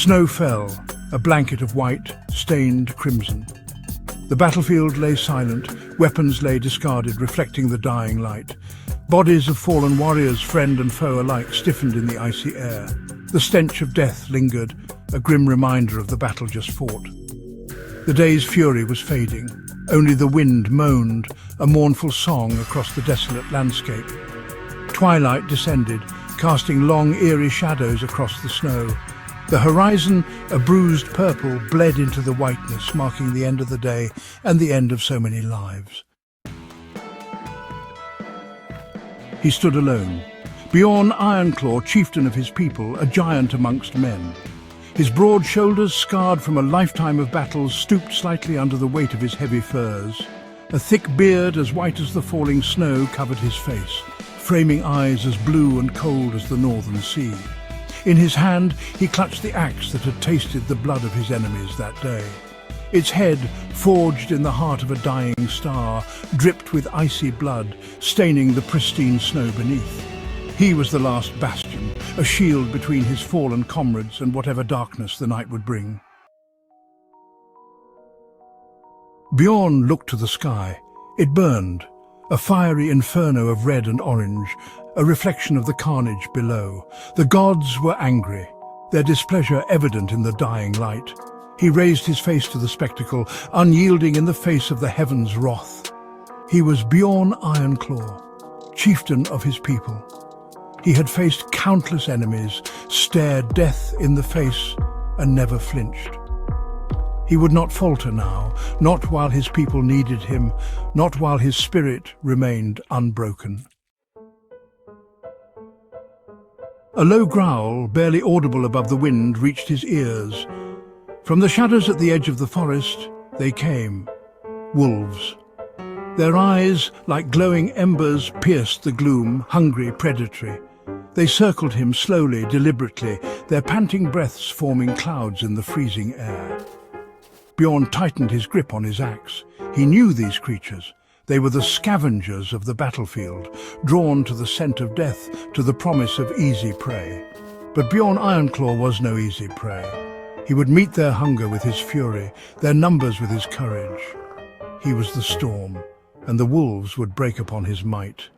Snow fell, a blanket of white, stained crimson. The battlefield lay silent, weapons lay discarded, reflecting the dying light. Bodies of fallen warriors, friend and foe alike, stiffened in the icy air. The stench of death lingered, a grim reminder of the battle just fought. The day's fury was fading. Only the wind moaned, a mournful song across the desolate landscape. Twilight descended, casting long, eerie shadows across the snow. The horizon, a bruised purple, bled into the whiteness, marking the end of the day and the end of so many lives. He stood alone. Bjorn Ironclaw, chieftain of his people, a giant amongst men. His broad shoulders, scarred from a lifetime of battles, stooped slightly under the weight of his heavy furs. A thick beard, as white as the falling snow, covered his face, framing eyes as blue and cold as the northern sea. In his hand, he clutched the axe that had tasted the blood of his enemies that day. Its head, forged in the heart of a dying star, dripped with icy blood, staining the pristine snow beneath. He was the last bastion, a shield between his fallen comrades and whatever darkness the night would bring. Bjorn looked to the sky. It burned, a fiery inferno of red and orange, a reflection of the carnage below. The gods were angry, their displeasure evident in the dying light. He raised his face to the spectacle, unyielding in the face of the heavens' wrath. He was Bjorn Ironclaw, chieftain of his people. He had faced countless enemies, stared death in the face, and never flinched. He would not falter now, not while his people needed him, not while his spirit remained unbroken. A low growl, barely audible above the wind, reached his ears. From the shadows at the edge of the forest, they came. Wolves. Their eyes, like glowing embers, pierced the gloom, hungry, predatory. They circled him slowly, deliberately, their panting breaths forming clouds in the freezing air. Bjorn tightened his grip on his axe. He knew these creatures. They were the scavengers of the battlefield, drawn to the scent of death, to the promise of easy prey. But Bjorn Ironclaw was no easy prey. He would meet their hunger with his fury, their numbers with his courage. He was the storm, and the wolves would break upon his might.